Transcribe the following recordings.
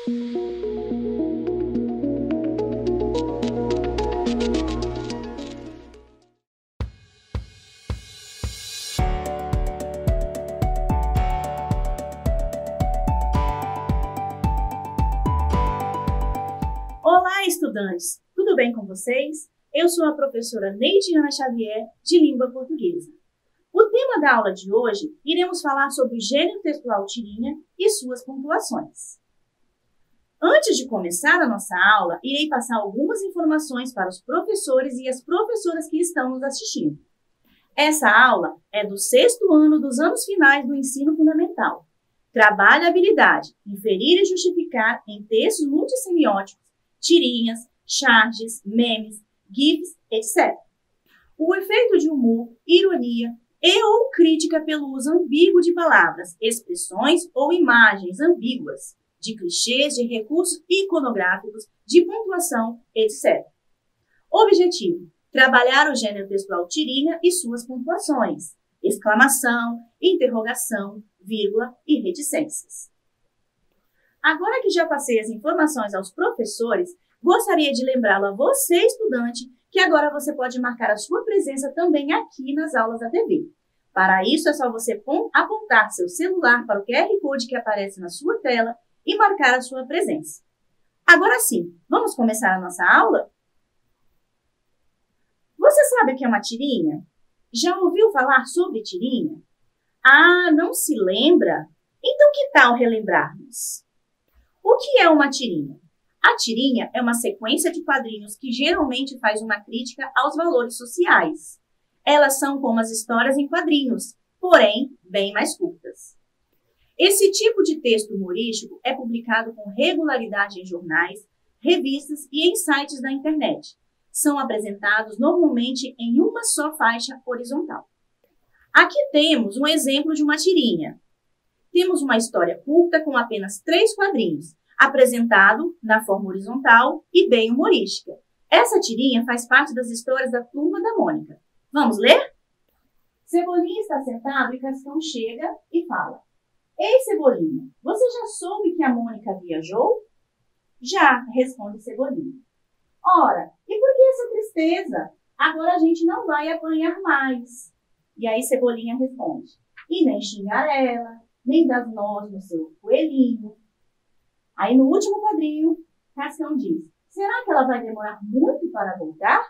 Olá, estudantes! Tudo bem com vocês? Eu sou a professora Neidiana Xavier, de Língua Portuguesa. O tema da aula de hoje, iremos falar sobre o gênero textual tirinha e suas pontuações. Antes de começar a nossa aula, irei passar algumas informações para os professores e as professoras que estão nos assistindo. Essa aula é do 6º ano dos anos finais do ensino fundamental. Trabalhe a habilidade, inferir e justificar em textos multissemióticos, tirinhas, charges, memes, GIFs, etc. O efeito de humor, ironia e ou crítica pelo uso ambíguo de palavras, expressões ou imagens ambíguas, de clichês, de recursos iconográficos, de pontuação, etc. Objetivo: trabalhar o gênero textual tirinha e suas pontuações, exclamação, interrogação, vírgula e reticências. Agora que já passei as informações aos professores, gostaria de lembrá-lo a você, estudante, que agora você pode marcar a sua presença também aqui nas aulas da TV. Para isso, é só você apontar seu celular para o QR Code que aparece na sua tela e marcar a sua presença. Agora sim, vamos começar a nossa aula? Você sabe o que é uma tirinha? Já ouviu falar sobre tirinha? Ah, não se lembra? Então que tal relembrarmos? O que é uma tirinha? A tirinha é uma sequência de quadrinhos que geralmente faz uma crítica aos valores sociais. Elas são como as histórias em quadrinhos, porém bem mais curtas. Esse tipo de texto humorístico é publicado com regularidade em jornais, revistas e em sites da internet. São apresentados normalmente em uma só faixa horizontal. Aqui temos um exemplo de uma tirinha. Temos uma história curta com apenas 3 quadrinhos, apresentado na forma horizontal e bem humorística. Essa tirinha faz parte das histórias da Turma da Mônica. Vamos ler? Cebolinha está sentado e Cascão chega e fala: Ei, Cebolinha, você já soube que a Mônica viajou? Já, responde Cebolinha. Ora, e por que essa tristeza? Agora a gente não vai apanhar mais. E aí Cebolinha responde: E nem xingar ela, nem dar nós no seu coelhinho. Aí no último quadrinho, Cascão diz: será que ela vai demorar muito para voltar?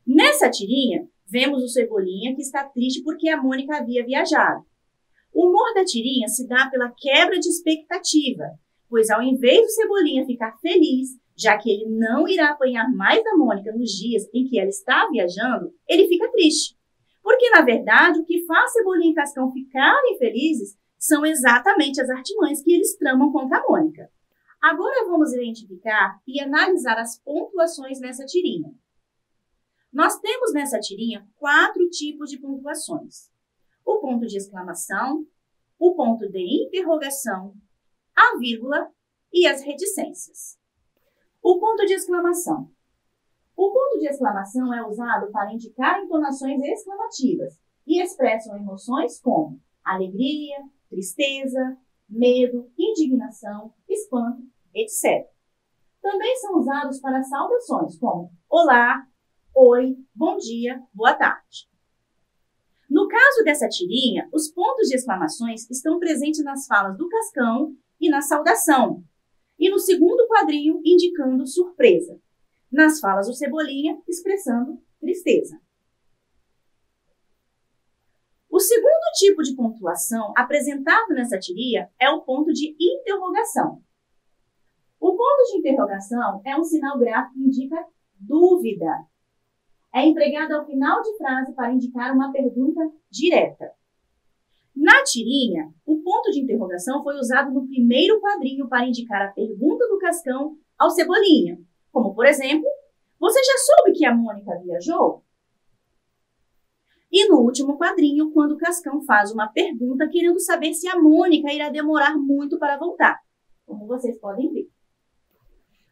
Nessa tirinha, vemos o Cebolinha que está triste porque a Mônica havia viajado. O humor da tirinha se dá pela quebra de expectativa, pois ao invés do Cebolinha ficar feliz, já que ele não irá apanhar mais da Mônica nos dias em que ela está viajando, ele fica triste. Porque, na verdade, o que faz Cebolinha e Cascão ficarem felizes são exatamente as artimanhas que eles tramam contra a Mônica. Agora vamos identificar e analisar as pontuações nessa tirinha. Nós temos nessa tirinha 4 tipos de pontuações: o ponto de exclamação, o ponto de interrogação, a vírgula e as reticências. O ponto de exclamação. O ponto de exclamação é usado para indicar entonações exclamativas e expressam emoções como alegria, tristeza, medo, indignação, espanto, etc. Também são usados para saudações como olá, oi, bom dia, boa tarde. No caso dessa tirinha, os pontos de exclamações estão presentes nas falas do Cascão e na saudação, e no segundo quadrinho indicando surpresa, nas falas do Cebolinha expressando tristeza. O segundo tipo de pontuação apresentado nessa tirinha é o ponto de interrogação. O ponto de interrogação é um sinal gráfico que indica dúvida. É empregado ao final de frase para indicar uma pergunta direta. Na tirinha, o ponto de interrogação foi usado no primeiro quadrinho para indicar a pergunta do Cascão ao Cebolinha, como, por exemplo, você já soube que a Mônica viajou? E no último quadrinho, quando o Cascão faz uma pergunta querendo saber se a Mônica irá demorar muito para voltar, como vocês podem ver.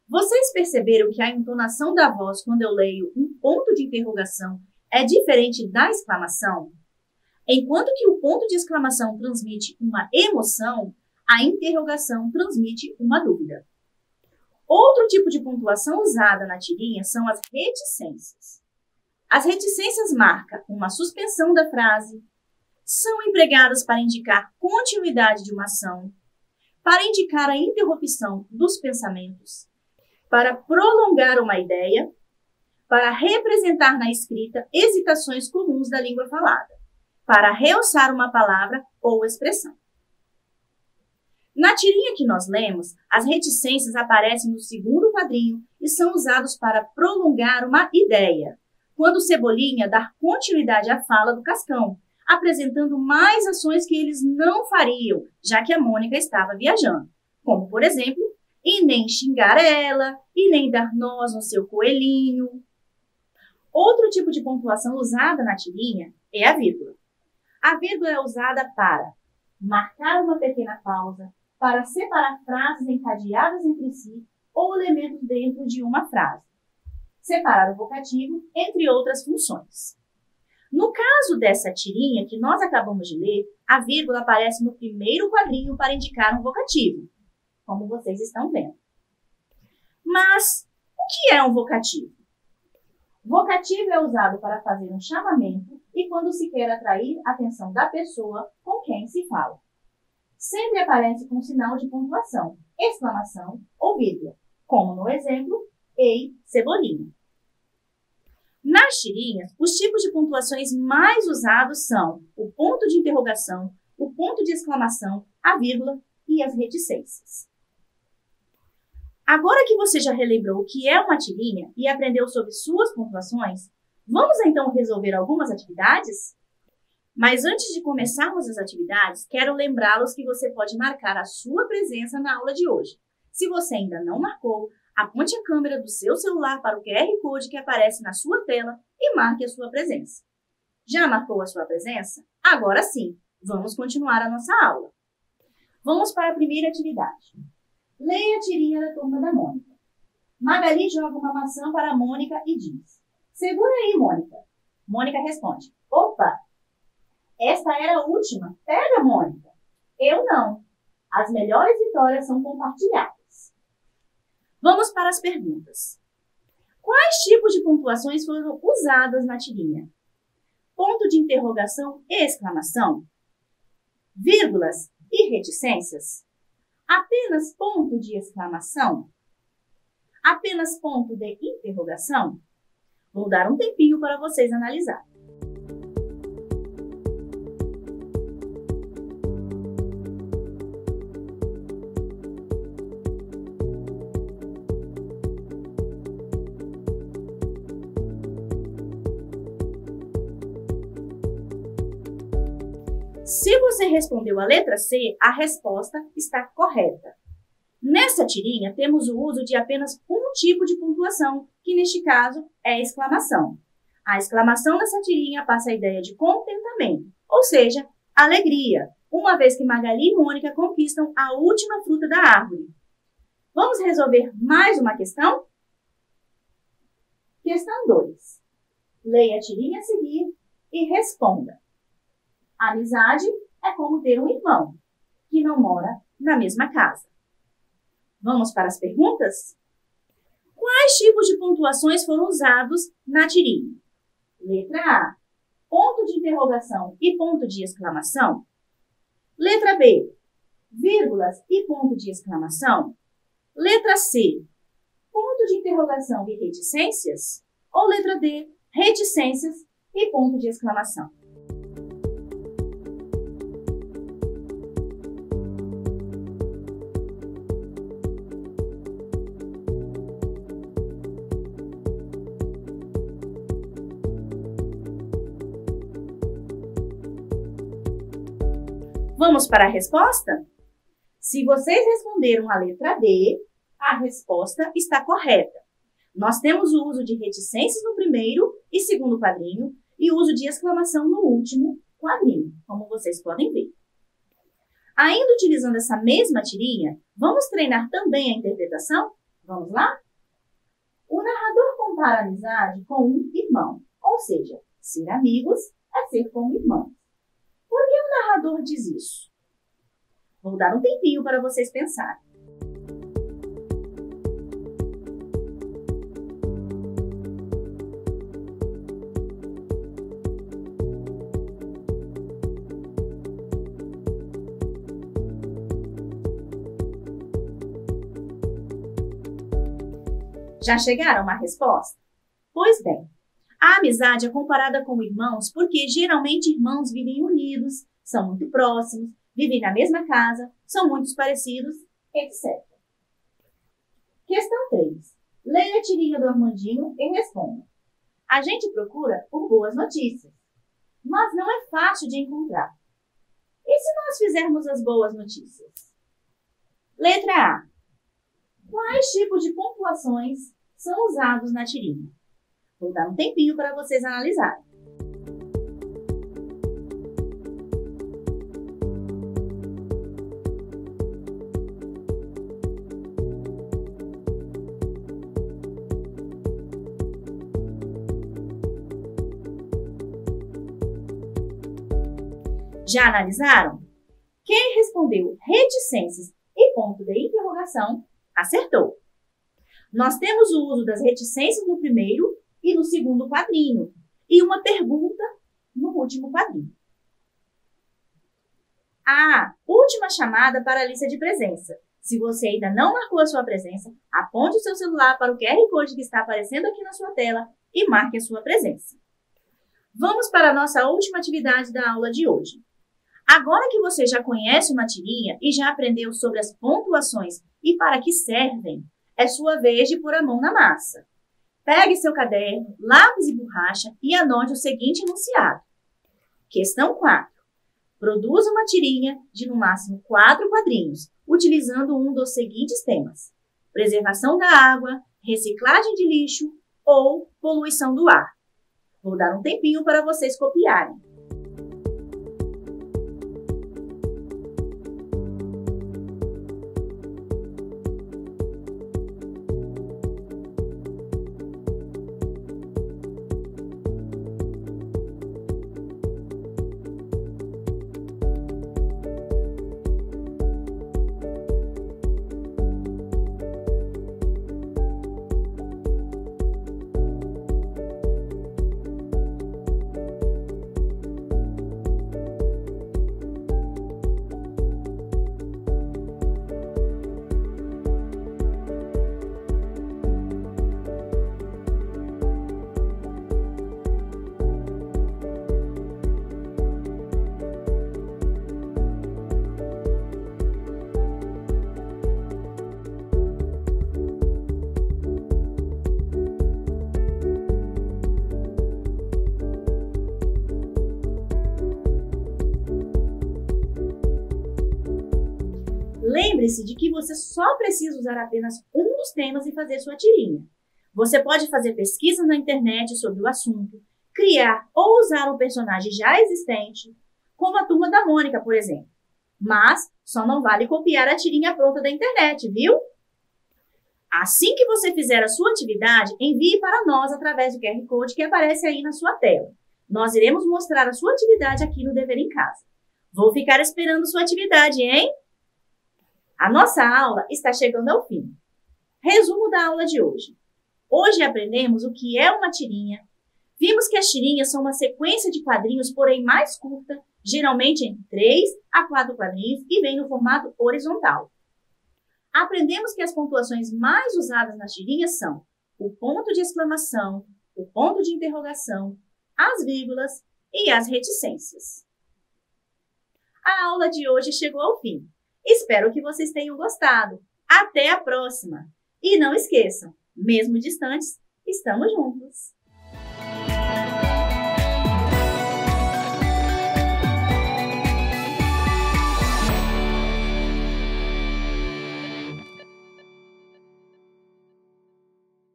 Vocês perceberam que a entonação da voz quando eu leio um ponto de interrogação é diferente da exclamação? Enquanto que o ponto de exclamação transmite uma emoção, A interrogação transmite uma dúvida. Outro tipo de pontuação usada na tirinha são as reticências. As reticências marcam uma suspensão da frase, são empregadas para indicar continuidade de uma ação, para indicar a interrupção dos pensamentos, para prolongar uma ideia, para representar na escrita hesitações comuns da língua falada, para realçar uma palavra ou expressão. Na tirinha que nós lemos, as reticências aparecem no segundo quadrinho e são usados para prolongar uma ideia, quando Cebolinha dá continuidade à fala do Cascão, apresentando mais ações que eles não fariam, já que a Mônica estava viajando, como, por exemplo, e nem xingar ela, e nem dar nós no seu coelhinho. Outro tipo de pontuação usada na tirinha é a vírgula. A vírgula é usada para marcar uma pequena pausa, para separar frases encadeadas entre si ou elementos dentro de uma frase, separar o vocativo, entre outras funções. No caso dessa tirinha que nós acabamos de ler, a vírgula aparece no primeiro quadrinho para indicar um vocativo, como vocês estão vendo. Mas o que é um vocativo? Vocativo é usado para fazer um chamamento e quando se quer atrair a atenção da pessoa com quem se fala. Sempre aparece com sinal de pontuação, exclamação ou vírgula, como no exemplo, ei, Cebolinha. Nas tirinhas, os tipos de pontuações mais usados são o ponto de interrogação, o ponto de exclamação, a vírgula e as reticências. Agora que você já relembrou o que é uma tirinha e aprendeu sobre suas pontuações, vamos então resolver algumas atividades? Mas antes de começarmos as atividades, quero lembrá-los que você pode marcar a sua presença na aula de hoje. Se você ainda não marcou, aponte a câmera do seu celular para o QR Code que aparece na sua tela e marque a sua presença. Já marcou a sua presença? Agora sim, vamos continuar a nossa aula. Vamos para a primeira atividade. Leia a tirinha da turma da Mônica. Magali joga uma maçã para a Mônica e diz: segura aí, Mônica. Mônica responde: opa! Esta era a última. Pega, Mônica. Eu não. As melhores vitórias são compartilhadas. Vamos para as perguntas. Quais tipos de pontuações foram usadas na tirinha? Ponto de interrogação e exclamação? Vírgulas e reticências? Apenas ponto de exclamação? Apenas ponto de interrogação? Vou dar um tempinho para vocês analisarem. Se você respondeu a letra C, a resposta está correta. Nessa tirinha, temos o uso de apenas um tipo de pontuação, que neste caso é a exclamação. A exclamação nessa tirinha passa a ideia de contentamento, ou seja, alegria, uma vez que Magali e Mônica conquistam a última fruta da árvore. Vamos resolver mais uma questão? Questão 2. Leia a tirinha a seguir e responda. Amizade é como ter um irmão que não mora na mesma casa. Vamos para as perguntas? Quais tipos de pontuações foram usados na tirinha? Letra A, ponto de interrogação e ponto de exclamação. Letra B, vírgulas e ponto de exclamação. Letra C, ponto de interrogação e reticências. Ou letra D, reticências e ponto de exclamação. Vamos para a resposta? Se vocês responderam a letra D, a resposta está correta. Nós temos o uso de reticências no primeiro e segundo quadrinho e o uso de exclamação no último quadrinho, como vocês podem ver. Ainda utilizando essa mesma tirinha, vamos treinar também a interpretação? Vamos lá? O narrador compara a amizade com um irmão, ou seja, ser amigos é ser como irmãos. Por que o narrador diz isso? Vou dar um tempinho para vocês pensarem. Já chegaram a uma resposta? Pois bem, a amizade é comparada com irmãos porque geralmente irmãos vivem unidos, são muito próximos, vivem na mesma casa, são muito parecidos, etc. Questão 3. Leia a tirinha do Armandinho e responda. A gente procura por boas notícias, mas não é fácil de encontrar. E se nós fizermos as boas notícias? Letra A. Quais tipos de pontuações são usados na tirinha? Vou dar um tempinho para vocês analisarem. Já analisaram? Quem respondeu reticências e ponto de interrogação, acertou. Nós temos o uso das reticências no primeiro e no segundo quadrinho, e uma pergunta no último quadrinho. A última chamada para a lista de presença. Se você ainda não marcou a sua presença, aponte o seu celular para o QR Code que está aparecendo aqui na sua tela e marque a sua presença. Vamos para a nossa última atividade da aula de hoje. Agora que você já conhece uma tirinha e já aprendeu sobre as pontuações e para que servem, é sua vez de pôr a mão na massa. Pegue seu caderno, lápis e borracha e anote o seguinte enunciado. Questão 4. Produza uma tirinha de no máximo 4 quadrinhos, utilizando um dos seguintes temas: preservação da água, reciclagem de lixo ou poluição do ar. Vou dar um tempinho para vocês copiarem. Lembre-se de que você só precisa usar apenas um dos temas e fazer sua tirinha. Você pode fazer pesquisas na internet sobre o assunto, criar ou usar um personagem já existente, como a Turma da Mônica, por exemplo. Mas só não vale copiar a tirinha pronta da internet, viu? Assim que você fizer a sua atividade, envie para nós através do QR Code que aparece aí na sua tela. Nós iremos mostrar a sua atividade aqui no Dever em Casa. Vou ficar esperando sua atividade, hein? A nossa aula está chegando ao fim. Resumo da aula de hoje. Hoje aprendemos o que é uma tirinha. Vimos que as tirinhas são uma sequência de quadrinhos, porém mais curta, geralmente entre 3 a 4 quadrinhos e vem no formato horizontal. Aprendemos que as pontuações mais usadas nas tirinhas são o ponto de exclamação, o ponto de interrogação, as vírgulas e as reticências. A aula de hoje chegou ao fim. Espero que vocês tenham gostado. Até a próxima! E não esqueçam, mesmo distantes, estamos juntos!